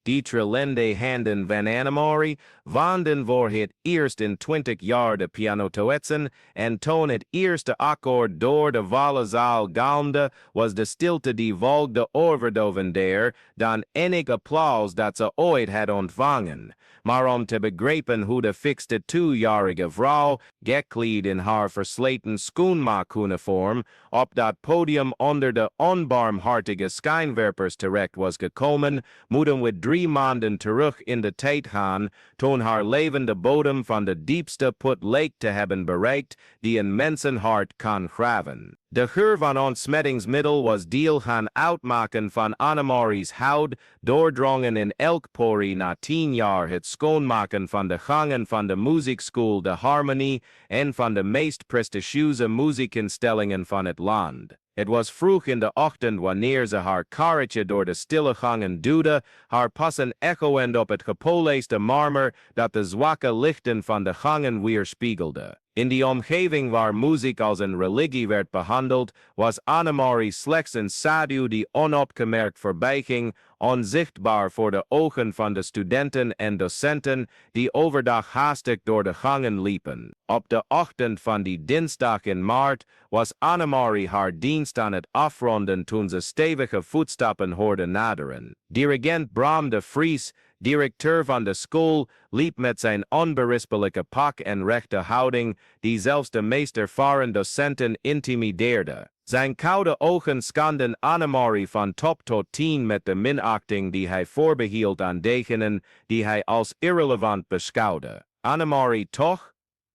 Die trillende handen van Annemari, vonden voor het eerst in 20 jaar de piano te etsen, en toen het eerste akkoord door de volle zaal galmde, was de stilte die volgde overdovender dan enig applaus dat ze ooit had ontvangen. Maar om te begrijpen hoe de fixte 2-jarige vrouw, gekleed in haar versleten schoenmaakuniform, op dat podium onder de onbarmhartige schijnwerpers terecht was gekomen, moeten we 3 maanden terug in de tijd gaan, toen haar leven de bodem van de diepste put leek te hebben bereikt die een mensenhart kan graven. De geur van ontsmettingsmiddel was deel gaan uitmaken van Annemari's huid, doordrongen in elk porie na 10 jaar het schoonmaken van de gangen van de muziekschool de Harmonie en van de meest prestigieuze muziekinstellingen van het land. Het was vroeg in de ochtend wanneer ze haar karretje door de stille gangen duwde, haar passen echoend op het gepolijste marmer dat de zwakke lichten van de gangen weerspiegelde. In die omgeving waar muziek als een religie werd behandeld, was Annemari slechts een schaduw die onopgemerkt voorbijging, onzichtbaar voor de ogen van de studenten en docenten die overdag haastig door de gangen liepen. Op de ochtend van die dinsdag in maart was Annemari haar dienst aan het afronden toen ze stevige voetstappen hoorde naderen. Dirigent Bram de Vries, directeur van de school, liep met zijn onberispelijke pak en rechte houding, die zelfs de meest ervaren docenten intimideerde. Zijn koude ogen scanden Annemari van top tot 10 met de minachting die hij voorbehield aan degenen die hij als irrelevant beschouwde. Annemari toch?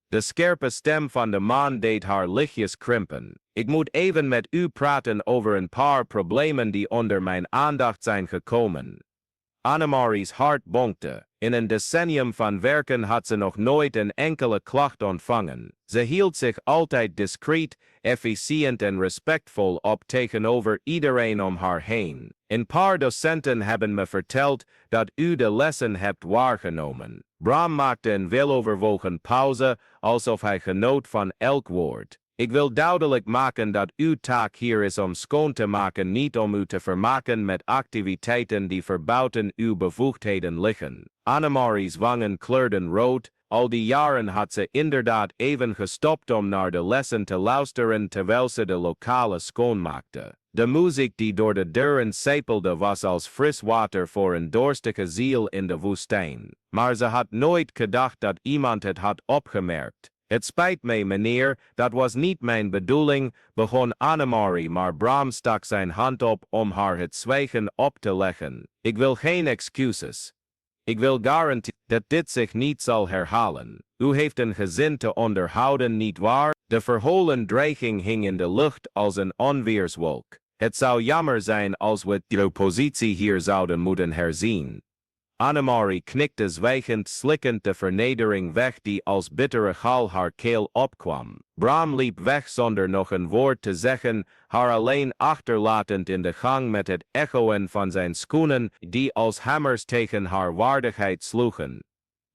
De scherpe stem van de man deed haar lichtjes krimpen. Ik moet even met u praten over een paar problemen die onder mijn aandacht zijn gekomen. Annemari's hart bonkte. In een decennium van werken had ze nog nooit een enkele klacht ontvangen. Ze hield zich altijd discreet, efficiënt en respectvol op tegenover iedereen om haar heen. Een paar docenten hebben me verteld dat u de lessen hebt waargenomen. Bram maakte een weloverwogen pauze, alsof hij genoot van elk woord. Ik wil duidelijk maken dat uw taak hier is om schoon te maken, niet om u te vermaken met activiteiten die verbuiten uw bevoegdheden liggen. Annemari's wangen kleurden rood. Al die jaren had ze inderdaad even gestopt om naar de lessen te luisteren terwijl ze de lokale schoonmaakte. De muziek die door de deuren sijpelde was als fris water voor een dorstige ziel in de woestijn. Maar ze had nooit gedacht dat iemand het had opgemerkt. Het spijt mij, meneer, dat was niet mijn bedoeling, begon Annemari, maar Bram stak zijn hand op om haar het zwijgen op te leggen. Ik wil geen excuses. Ik wil garanderen dat dit zich niet zal herhalen. U heeft een gezin te onderhouden, niet waar? De verholen dreiging hing in de lucht als een onweerswolk. Het zou jammer zijn als we de positie hier zouden moeten herzien. Annemari knikte zwijgend, slikkend de vernedering weg die als bittere gal haar keel opkwam. Bram liep weg zonder nog een woord te zeggen, haar alleen achterlatend in de gang met het echoen van zijn schoenen die als hammers tegen haar waardigheid sloegen.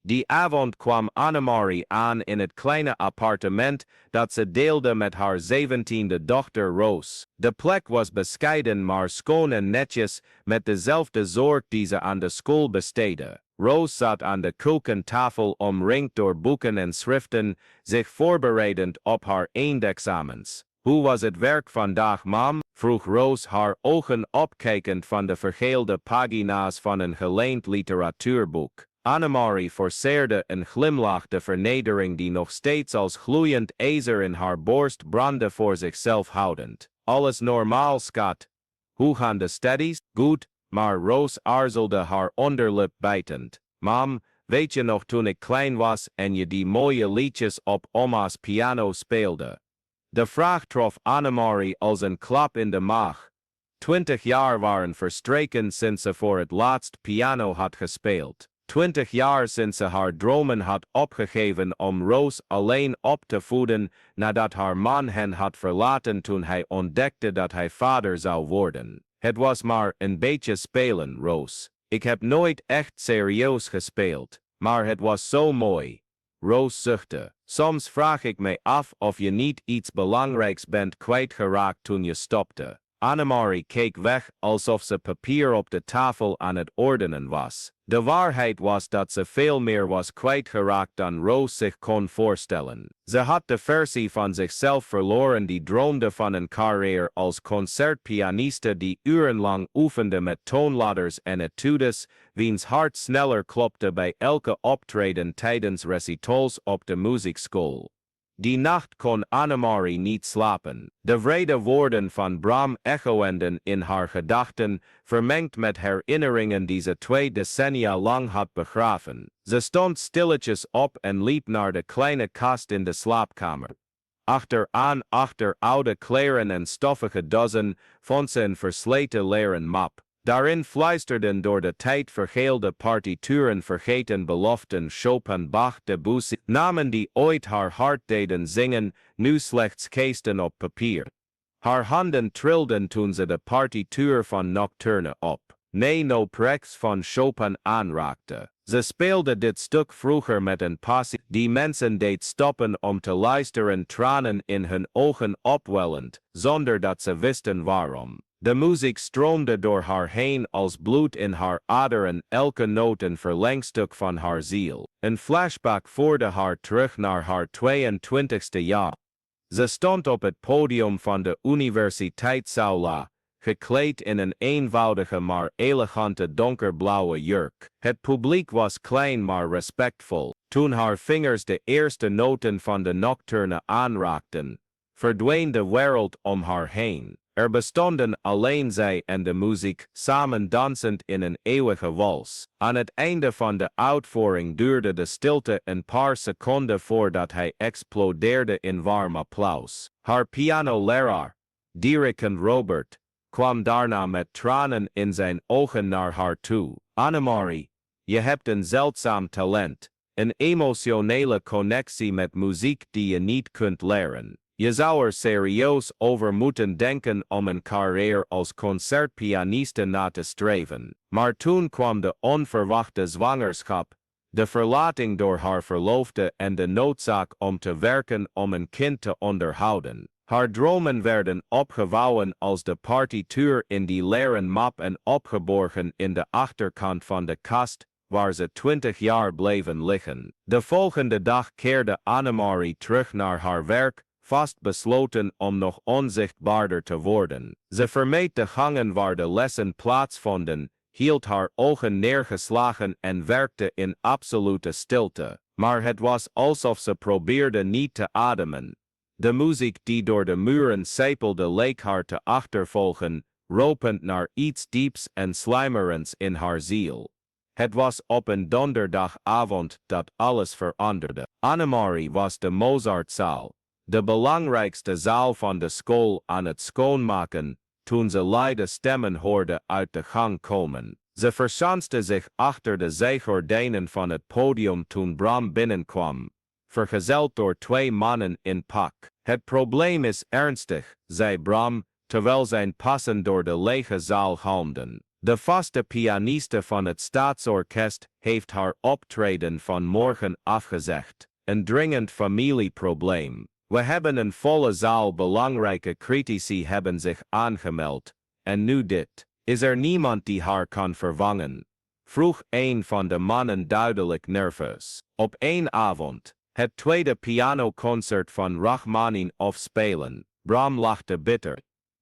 Die avond kwam Annemari aan in het kleine appartement dat ze deelde met haar 17e dochter Roos. De plek was bescheiden maar schoon en netjes, met dezelfde zorg die ze aan de school besteedde. Roos zat aan de keukentafel omringd door boeken en schriften, zich voorbereidend op haar eindexamens. Hoe was het werk vandaag, mam? Vroeg Roos, haar ogen opkijkend van de vergeelde pagina's van een geleend literatuurboek. Annemari forceerde een glimlach, de vernedering die nog steeds als gloeiend ijzer in haar borst brandde voor zichzelf houdend. Alles normaal, schat. Hoe gaan de studies? Goed, maar Roos aarzelde, haar onderlip bijtend. Mam, weet je nog toen ik klein was en je die mooie liedjes op oma's piano speelde? De vraag trof Annemari als een klap in de maag. 20 jaar waren verstreken sinds ze voor het laatst piano had gespeeld. 20 jaar sinds ze haar dromen had opgegeven om Roos alleen op te voeden nadat haar man hen had verlaten toen hij ontdekte dat hij vader zou worden. Het was maar een beetje spelen, Roos. Ik heb nooit echt serieus gespeeld, maar het was zo mooi. Roos zuchtte. Soms vraag ik mij af of je niet iets belangrijks bent kwijtgeraakt toen je stopte. Annemarie keek weg alsof ze papier op de tafel aan het ordenen was. De waarheid was dat ze veel meer was kwijtgeraakt dan Roos zich kon voorstellen. Ze had de versie van zichzelf verloren die droomde van een carrière als concertpianiste die urenlang oefende met toonladders en etudes, wiens hart sneller klopte bij elke optreden tijdens recitals op de muziekschool. Die nacht kon Annemarie niet slapen. De wrede woorden van Bram echoenden in haar gedachten, vermengd met herinneringen die ze 2 decennia lang had begraven. Ze stond stilletjes op en liep naar de kleine kast in de slaapkamer. Achter oude kleren en stoffige dozen vond ze een versleten leren map. Daarin fluisterden door de tijd vergeelde partituren vergeten beloften Chopin, Bach, Debussy, namen die ooit haar hart deden zingen, nu slechts keesten op papier. Haar handen trilden toen ze de partituur van Nocturne op Nee no Prex van Chopin aanraakte. Ze speelde dit stuk vroeger met een passie die mensen deed stoppen om te luisteren, tranen in hun ogen opwellend, zonder dat ze wisten waarom. De muziek stroomde door haar heen als bloed in haar aderen, elke noot een verlengstuk van haar ziel. Een flashback voerde haar terug naar haar 22e jaar. Ze stond op het podium van de Universiteitsaula, gekleed in een eenvoudige maar elegante donkerblauwe jurk. Het publiek was klein maar respectvol. Toen haar vingers de eerste noten van de Nocturne aanraakten, verdween de wereld om haar heen. Er bestonden alleen zij en de muziek, samen dansend in een eeuwige wals. Aan het einde van de uitvoering duurde de stilte een paar seconden voordat hij explodeerde in warm applaus. Haar pianoleraar, Dirigent Robert, kwam daarna met tranen in zijn ogen naar haar toe. Annemarie, je hebt een zeldzaam talent, een emotionele connectie met muziek die je niet kunt leren. Je zou er serieus over moeten denken om een carrière als concertpianiste na te streven. Maar toen kwam de onverwachte zwangerschap, de verlating door haar verloofde en de noodzaak om te werken om een kind te onderhouden. Haar dromen werden opgevouwen als de partituur in die leren map en opgeborgen in de achterkant van de kast, waar ze 20 jaar bleven liggen. De volgende dag keerde Annemarie terug naar haar werk, vastbesloten om nog onzichtbaarder te worden. Ze vermeed de gangen waar de lessen plaatsvonden, hield haar ogen neergeslagen en werkte in absolute stilte. Maar het was alsof ze probeerde niet te ademen. De muziek die door de muren sijpelde leek haar te achtervolgen, ropend naar iets dieps en slijmerends in haar ziel. Het was op een donderdagavond dat alles veranderde. Annemarie was de Mozartzaal, de belangrijkste zaal van de school, aan het schoonmaken, toen ze luide stemmen hoorde uit de gang komen. Ze verschanste zich achter de zijgordijnen van het podium toen Bram binnenkwam, vergezeld door 2 mannen in pak. Het probleem is ernstig, zei Bram, terwijl zijn passen door de lege zaal galmden. De vaste pianiste van het staatsorkest heeft haar optreden van morgen afgezegd. Een dringend familieprobleem. We hebben een volle zaal, belangrijke critici hebben zich aangemeld. En nu dit. Is er niemand die haar kan vervangen? Vroeg een van de mannen duidelijk nerveus. Op 1 avond, het tweede pianoconcert van Rachmaninoff spelen. Bram lachte bitter.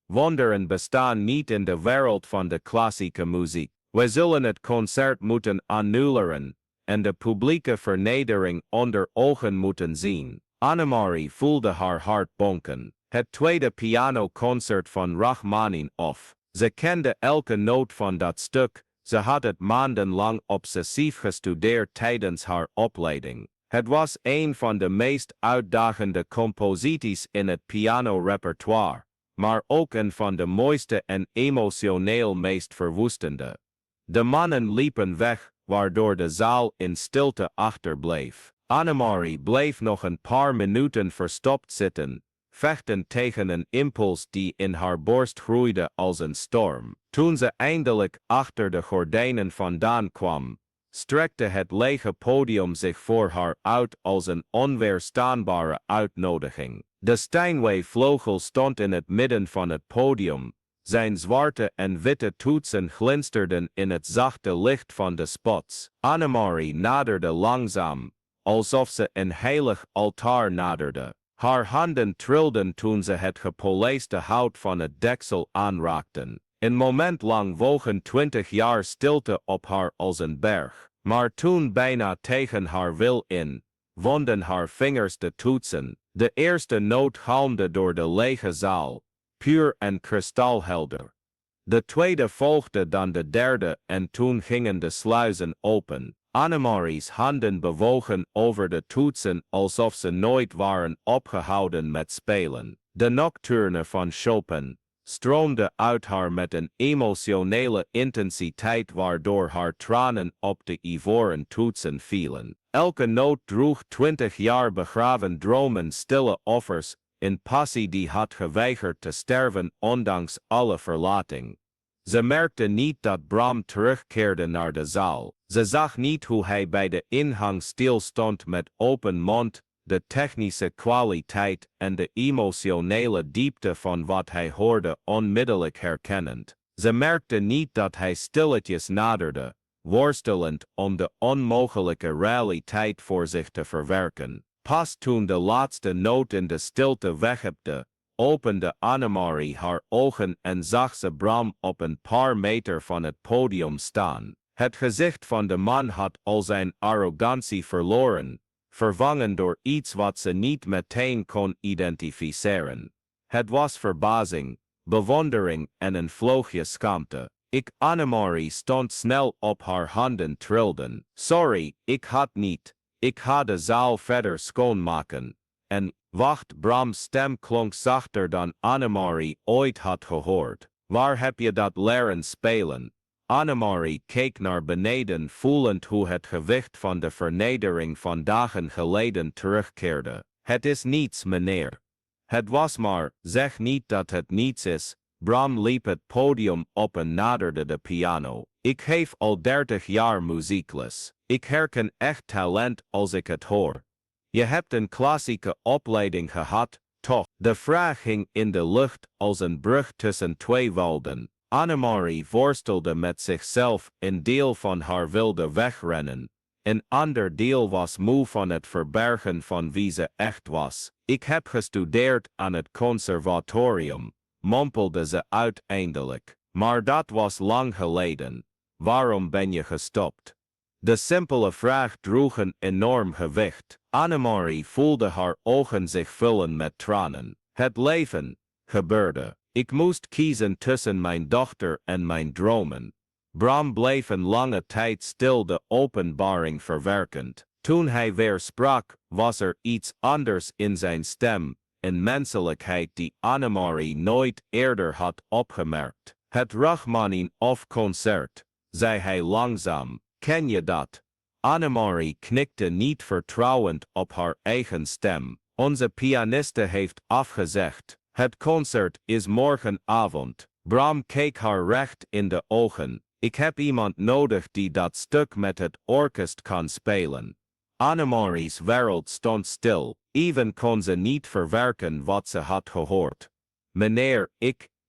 Wonderen bestaan niet in de wereld van de klassieke muziek. We zullen het concert moeten annuleren en de publieke vernedering onder ogen moeten zien. Annemarie voelde haar hart bonken. Het tweede pianoconcert van Rachmaninoff. Ze kende elke noot van dat stuk, ze had het maandenlang obsessief gestudeerd tijdens haar opleiding. Het was een van de meest uitdagende composities in het pianorepertoire, maar ook een van de mooiste en emotioneel meest verwoestende. De mannen liepen weg, waardoor de zaal in stilte achterbleef. Annemarie bleef nog een paar minuten verstopt zitten, vechtend tegen een impuls die in haar borst groeide als een storm. Toen ze eindelijk achter de gordijnen vandaan kwam, strekte het lege podium zich voor haar uit als een onweerstaanbare uitnodiging. De Steinway-vleugel stond in het midden van het podium, Zijn zwarte en witte toetsen glinsterden in het zachte licht van de spots. Annemarie naderde langzaam, alsof ze een heilig altaar naderde. Haar handen trilden toen ze het gepolijste hout van het deksel aanraakten. Een moment lang wogen 20 jaar stilte op haar als een berg. Maar toen bijna tegen haar wil in, wonden haar vingers de toetsen. De eerste noot galmde door de lege zaal, puur en kristalhelder. De tweede volgde dan de derde en toen gingen de sluizen open. Annemarie's handen bewogen over de toetsen alsof ze nooit waren opgehouden met spelen. De nocturne van Chopin stroomde uit haar met een emotionele intensiteit waardoor haar tranen op de ivoren toetsen vielen. Elke noot droeg 20 jaar begraven dromen, stille offers, een passie die had geweigerd te sterven ondanks alle verlating. Ze merkte niet dat Bram terugkeerde naar de zaal. Ze zag niet hoe hij bij de ingang stilstond met open mond, de technische kwaliteit en de emotionele diepte van wat hij hoorde onmiddellijk herkennend. Ze merkte niet dat hij stilletjes naderde, worstelend om de onmogelijke realiteit voor zich te verwerken. Pas toen de laatste noot in de stilte weghepte, opende Annemarie haar ogen en zag ze Bram op een paar meter van het podium staan. Het gezicht van de man had al zijn arrogantie verloren, vervangen door iets wat ze niet meteen kon identificeren. Het was verbazing, bewondering en een vloogje schaamte. Annemarie stond snel op, haar handen trilden. Sorry, ik had niet. Ik ga de zaal verder schoonmaken. En, wacht, Bram's stem klonk zachter dan Annemarie ooit had gehoord. Waar heb je dat leren spelen? Annemarie keek naar beneden, voelend hoe het gewicht van de vernedering van dagen geleden terugkeerde. Het is niets, meneer. Het was maar, zeg niet dat het niets is. Bram liep het podium op en naderde de piano. Ik geef al 30 jaar muziekles. Ik herken echt talent als ik het hoor. Je hebt een klassieke opleiding gehad, toch? De vraag hing in de lucht als een brug tussen twee welden. Annemarie worstelde met zichzelf, een deel van haar wilde wegrennen. Een ander deel was moe van het verbergen van wie ze echt was. Ik heb gestudeerd aan het conservatorium, mompelde ze uiteindelijk. Maar dat was lang geleden. Waarom ben je gestopt? De simpele vraag droeg een enorm gewicht. Annemarie voelde haar ogen zich vullen met tranen. Het leven gebeurde. Ik moest kiezen tussen mijn dochter en mijn dromen. Bram bleef een lange tijd stil, de openbaring verwerkend. Toen hij weer sprak, was er iets anders in zijn stem, een menselijkheid die Annemarie nooit eerder had opgemerkt. Het Rachmaninov-concert, zei hij langzaam. Ken je dat? Annemarie knikte niet vertrouwend op haar eigen stem. Onze pianiste heeft afgezegd. Het concert is morgenavond. Bram keek haar recht in de ogen. Ik heb iemand nodig die dat stuk met het orkest kan spelen. Annemarie's wereld stond stil. Even kon ze niet verwerken wat ze had gehoord. Meneer,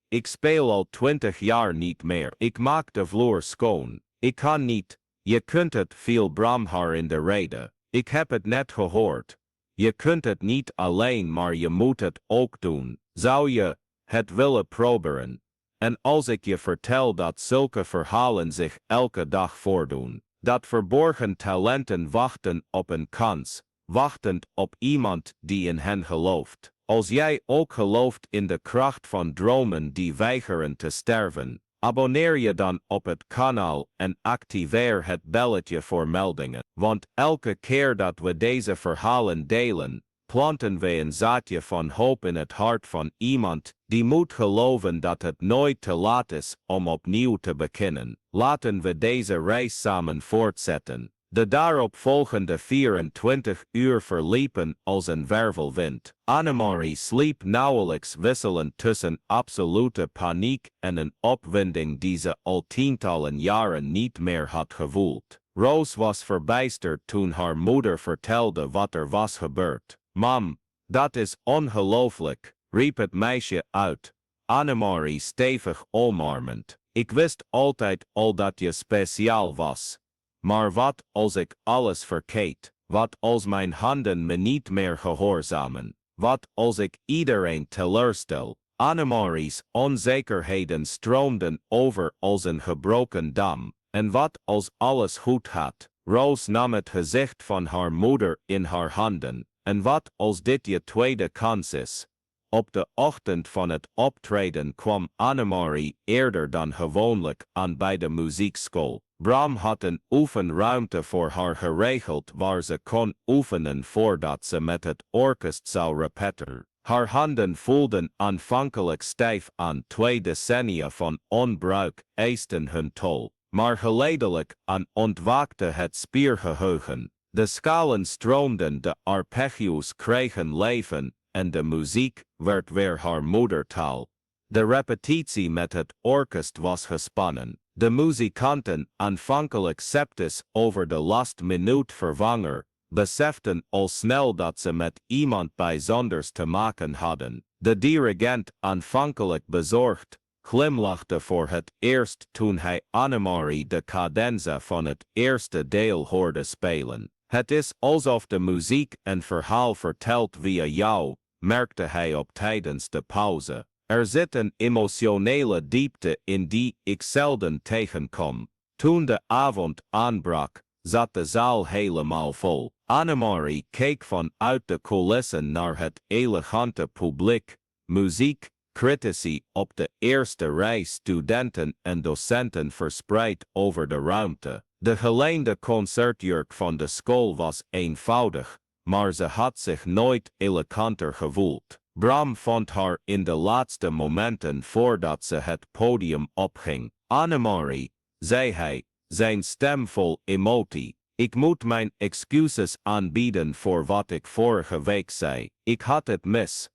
ik speel al 20 jaar niet meer. Ik maak de vloer schoon. Ik kan niet. Je kunt het, viel Bram haar in de rede. Ik heb het net gehoord. Je kunt het niet alleen, maar je moet het ook doen. Zou je het willen proberen? En als ik je vertel dat zulke verhalen zich elke dag voordoen, dat verborgen talenten wachten op een kans, wachtend op iemand die in hen gelooft. Als jij ook gelooft in de kracht van dromen die weigeren te sterven, abonneer je dan op het kanaal en activeer het belletje voor meldingen. Want elke keer dat we deze verhalen delen, planten we een zaadje van hoop in het hart van iemand die moet geloven dat het nooit te laat is om opnieuw te beginnen. Laten we deze reis samen voortzetten. De daaropvolgende 24 uur verliepen als een wervelwind. Annemarie sliep nauwelijks, wisselend tussen absolute paniek en een opwinding die ze al tientallen jaren niet meer had gevoeld. Roos was verbijsterd toen haar moeder vertelde wat er was gebeurd. Mam, dat is ongelooflijk, riep het meisje uit. Annemarie stevig omarmend. Ik wist altijd al dat je speciaal was. Maar wat als ik alles verkeet? Wat als mijn handen me niet meer gehoorzamen? Wat als ik iedereen teleurstel? Annemarie's onzekerheden stroomden over als een gebroken dam. En wat als alles goed gaat? Roos nam het gezicht van haar moeder in haar handen. En wat als dit je tweede kans is? Op de ochtend van het optreden kwam Annemarie eerder dan gewoonlijk aan bij de muziekschool. Bram had een oefenruimte voor haar geregeld waar ze kon oefenen voordat ze met het orkest zou repeteren. Haar handen voelden aanvankelijk stijf aan. 2 decennia van onbruik eisten hun tol. Maar geleidelijk aan ontwaakte het spiergeheugen. De scalen stroomden, de arpeggio's kregen leven en de muziek werd weer haar moedertaal. De repetitie met het orkest was gespannen. De muzikanten, aanvankelijk sceptisch over de last-minuut-vervanger, beseften al snel dat ze met iemand bijzonders te maken hadden. De dirigent, aanvankelijk bezorgd, glimlachte voor het eerst toen hij Annemarie de cadenza van het eerste deel hoorde spelen. Het is alsof de muziek een verhaal vertelt via jou, merkte hij op tijdens de pauze. Er zit een emotionele diepte in die ik zelden tegenkom. Toen de avond aanbrak, zat de zaal helemaal vol. Annemarie keek vanuit de coulissen naar het elegante publiek, muziek, critici op de eerste rij, studenten en docenten verspreid over de ruimte. De geleende concertjurk van de school was eenvoudig, maar ze had zich nooit eleganter gevoeld. Bram vond haar in de laatste momenten voordat ze het podium opging. Annemarie, zei hij, zijn stem vol emotie. Ik moet mijn excuses aanbieden voor wat ik vorige week zei. Ik had het mis.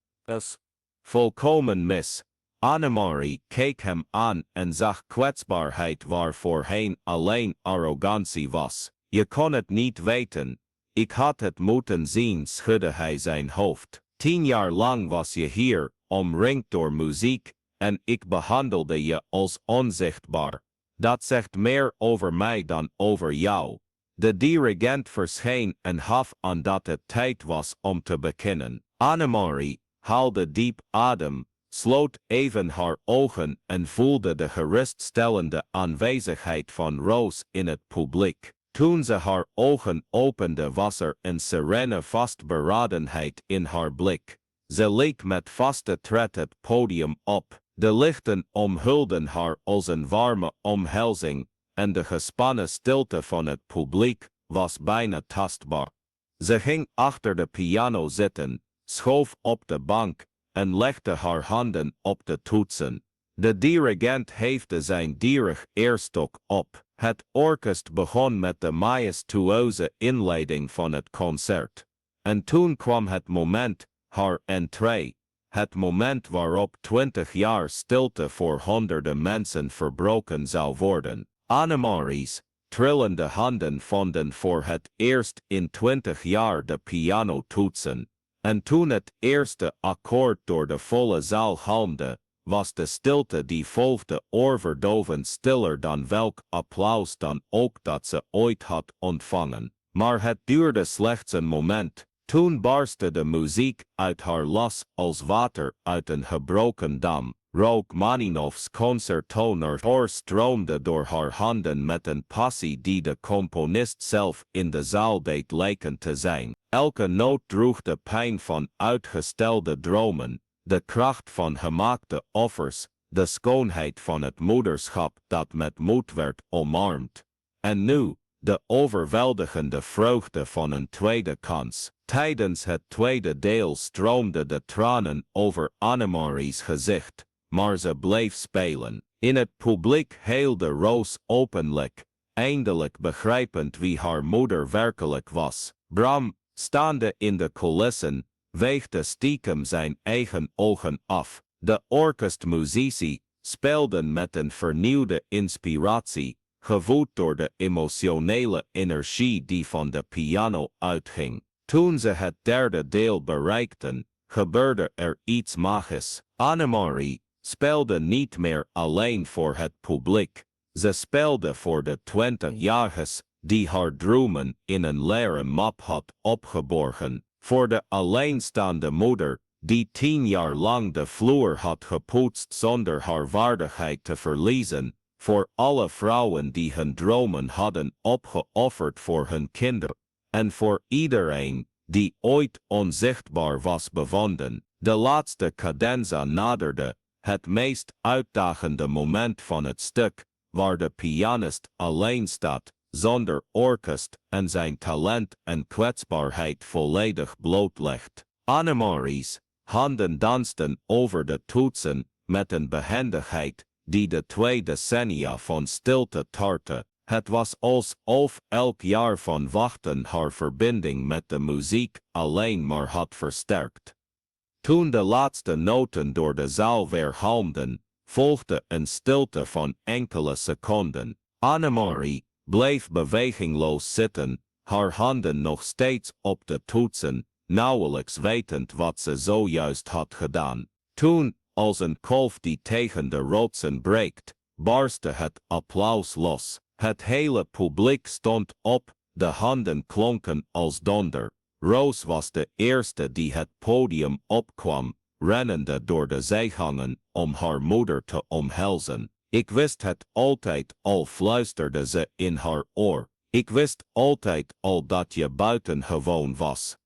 Volkomen mis. Annemarie keek hem aan en zag kwetsbaarheid waar voorheen alleen arrogantie was. Je kon het niet weten. Ik had het moeten zien, schudde hij zijn hoofd. 10 jaar lang was je hier, omringd door muziek, en ik behandelde je als onzichtbaar. Dat zegt meer over mij dan over jou. De dirigent verscheen en gaf aan dat het tijd was om te beginnen. Annemarie haalde diep adem, sloot even haar ogen en voelde de geruststellende aanwezigheid van Roos in het publiek. Toen ze haar ogen opende was er een serene vastberadenheid in haar blik. Ze leek met vaste tred het podium op. De lichten omhulden haar als een warme omhelzing en de gespannen stilte van het publiek was bijna tastbaar. Ze ging achter de piano zitten, schoof op de bank en legde haar handen op de toetsen. De dirigent heefde zijn dierig eerstok op. Het orkest begon met de majestueuze inleiding van het concert. En toen kwam het moment, haar entree. Het moment waarop 20 jaar stilte voor honderden mensen verbroken zou worden. Annemarie's trillende handen vonden voor het eerst in 20 jaar de piano toetsen. En toen het eerste akkoord door de volle zaal galmde, was de stilte die volgde oorverdovend stiller dan welk applaus dan ook dat ze ooit had ontvangen. Maar het duurde slechts een moment. Toen barstte de muziek uit haar los als water uit een gebroken dam. Rachmaninoffs concerto naar stroomde door haar handen met een passie die de componist zelf in de zaal deed lijken te zijn. Elke noot droeg de pijn van uitgestelde dromen, de kracht van gemaakte offers, de schoonheid van het moederschap dat met moed werd omarmd. En nu, de overweldigende vreugde van een tweede kans. Tijdens het tweede deel stroomden de tranen over Annemarie's gezicht, maar ze bleef spelen. In het publiek heelde Roos openlijk, eindelijk begrijpend wie haar moeder werkelijk was. Bram, staande in de coulissen, veegde stiekem zijn eigen ogen af. De orkestmuzici speelden met een vernieuwde inspiratie, gevoed door de emotionele energie die van de piano uitging. Toen ze het derde deel bereikten, gebeurde er iets magisch. Annemarie, speelde niet meer alleen voor het publiek. Ze speelde voor de 20-jarigen die haar dromen in een leren map had opgeborgen. Voor de alleenstaande moeder die 10 jaar lang de vloer had gepoetst zonder haar waardigheid te verliezen. Voor alle vrouwen die hun dromen hadden opgeofferd voor hun kinderen. En voor iedereen die ooit onzichtbaar was bevonden. De laatste cadenza naderde, het meest uitdagende moment van het stuk, waar de pianist alleen staat, zonder orkest en zijn talent en kwetsbaarheid volledig blootlegt. Annemarie's handen dansten over de toetsen met een behendigheid die de 2 decennia van stilte tartte. Het was alsof elk jaar van wachten haar verbinding met de muziek alleen maar had versterkt. Toen de laatste noten door de zaal weergalmden, volgde een stilte van enkele seconden. Annemarie bleef bewegingloos zitten, haar handen nog steeds op de toetsen, nauwelijks wetend wat ze zojuist had gedaan. Toen, als een kolf die tegen de rotsen breekt, barstte het applaus los. Het hele publiek stond op, de handen klonken als donder. Roos was de eerste die het podium opkwam, rennende door de zijgangen om haar moeder te omhelzen. Ik wist het altijd al, fluisterde ze in haar oor. Ik wist altijd al dat je buitengewoon was.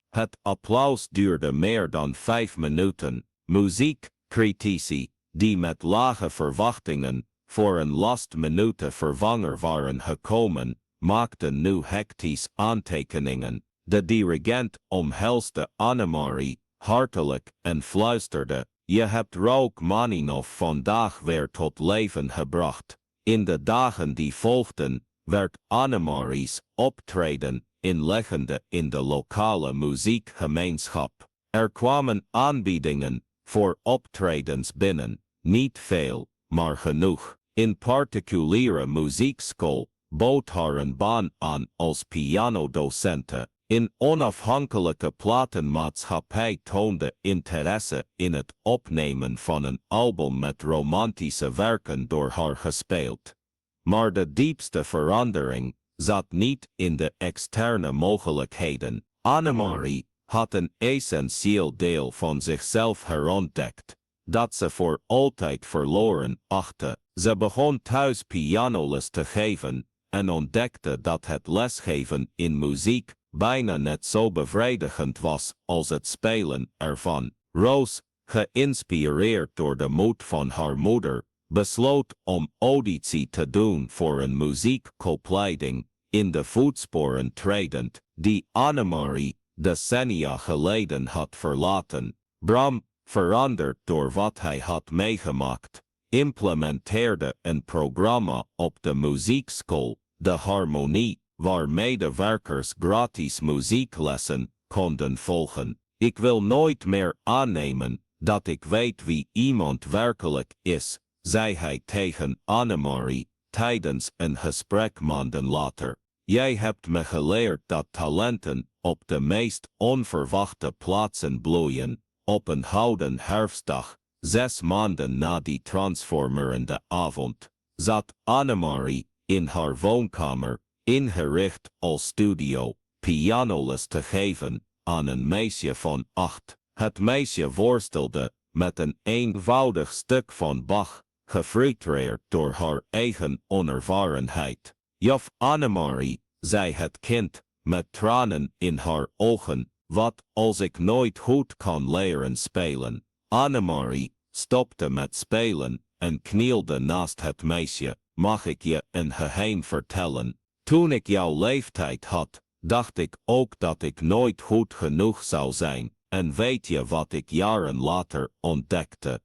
Het applaus duurde meer dan 5 minuten. Muziekcritici, die met lage verwachtingen voor een last-minute vervanger waren gekomen, maakten nu hectisch aantekeningen. De dirigent omhelsde Annemarie hartelijk en fluisterde: je hebt Rachmaninoff vandaag weer tot leven gebracht. In de dagen die volgden, werd Annemarie's optreden inleggende in de lokale muziekgemeenschap. Er kwamen aanbiedingen voor optredens binnen, niet veel, maar genoeg. In particuliere muziekschool bood haar een baan aan als pianodocente. In onafhankelijke platenmaatschappij toonde interesse in het opnemen van een album met romantische werken door haar gespeeld. Maar de diepste verandering zat niet in de externe mogelijkheden. Annemarie had een essentieel deel van zichzelf herontdekt, dat ze voor altijd verloren achtte. Ze begon thuis pianoles te geven en ontdekte dat het lesgeven in muziek bijna net zo bevredigend was als het spelen ervan. Roos, geïnspireerd door de moed van haar moeder, besloot om auditie te doen voor een muziekopleiding, in de voetsporen tredend, die Annemarie decennia geleden had verlaten. Bram, veranderd door wat hij had meegemaakt, implementeerde een programma op de muziekschool, de Harmonie, waar medewerkers gratis muzieklessen konden volgen. Ik wil nooit meer aannemen dat ik weet wie iemand werkelijk is, zei hij tegen Annemarie tijdens een gesprek maanden later. Jij hebt me geleerd dat talenten op de meest onverwachte plaatsen bloeien. Op een houden herfstdag, 6 maanden na die transformerende avond, zat Annemarie in haar woonkamer, ingericht als studio, pianoles te geven aan een meisje van 8. Het meisje worstelde met een eenvoudig stuk van Bach, gefrustreerd door haar eigen onervarenheid. Juf Annemarie, zei het kind, met tranen in haar ogen, wat als ik nooit goed kan leren spelen? Annemarie stopte met spelen en knielde naast het meisje. Mag ik je een geheim vertellen? Toen ik jouw leeftijd had, dacht ik ook dat ik nooit goed genoeg zou zijn. En weet je wat ik jaren later ontdekte?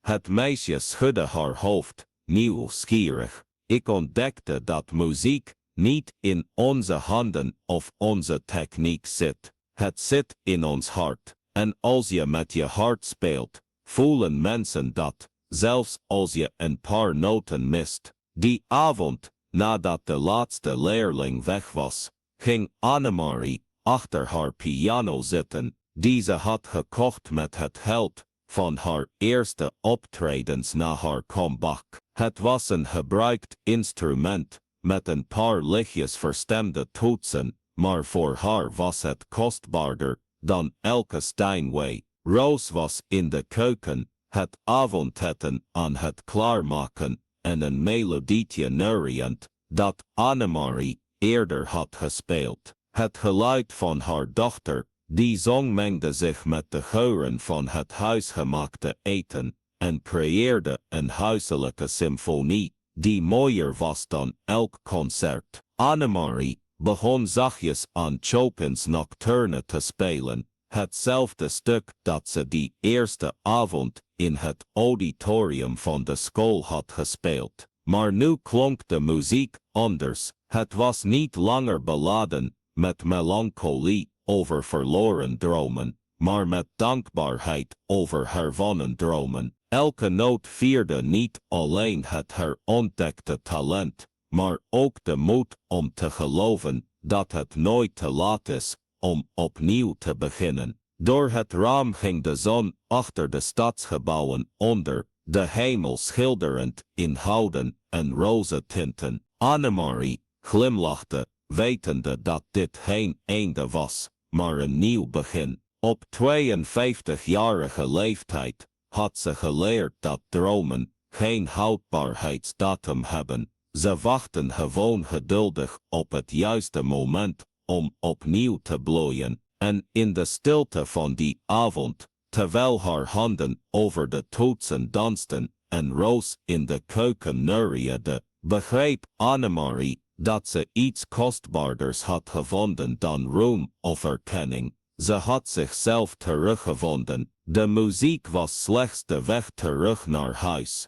Het meisje schudde haar hoofd, nieuwsgierig. Ik ontdekte dat muziek niet in onze handen of onze techniek zit. Het zit in ons hart. En als je met je hart speelt, voelen mensen dat, zelfs als je een paar noten mist. Die avond, nadat de laatste leerling weg was, ging Annemarie achter haar piano zitten, die ze had gekocht met het geld van haar eerste optredens na haar comeback. Het was een gebruikt instrument, met een paar lichtjes verstemde toetsen, maar voor haar was het kostbaarder dan elke Steinway. Roos was in de keuken, het avondeten aan het klaarmaken en een melodietje neuriënd, dat Annemarie eerder had gespeeld. Het geluid van haar dochter, die zong, mengde zich met de geuren van het huisgemaakte eten en creëerde een huiselijke symfonie, die mooier was dan elk concert. Annemarie begon zachtjes aan Chopin's Nocturne te spelen, hetzelfde stuk dat ze die eerste avond in het auditorium van de school had gespeeld. Maar nu klonk de muziek anders. Het was niet langer beladen met melancholie over verloren dromen, maar met dankbaarheid over herwonnen dromen. Elke noot vierde niet alleen het herontdekte talent, maar ook de moed om te geloven dat het nooit te laat is om opnieuw te beginnen. Door het raam ging de zon achter de stadsgebouwen onder, de hemel schilderend in gouden en roze tinten. Annemarie glimlachte, wetende dat dit geen einde was, maar een nieuw begin. Op 52-jarige leeftijd had ze geleerd dat dromen geen houdbaarheidsdatum hebben. Ze wachten gewoon geduldig op het juiste moment om opnieuw te bloeien. En in de stilte van die avond, terwijl haar handen over de toetsen dansten en Roos in de keuken neuriëde, begreep Annemarie dat ze iets kostbaarders had gevonden dan roem of erkenning. Ze had zichzelf teruggevonden. De muziek was slechts de weg terug naar huis.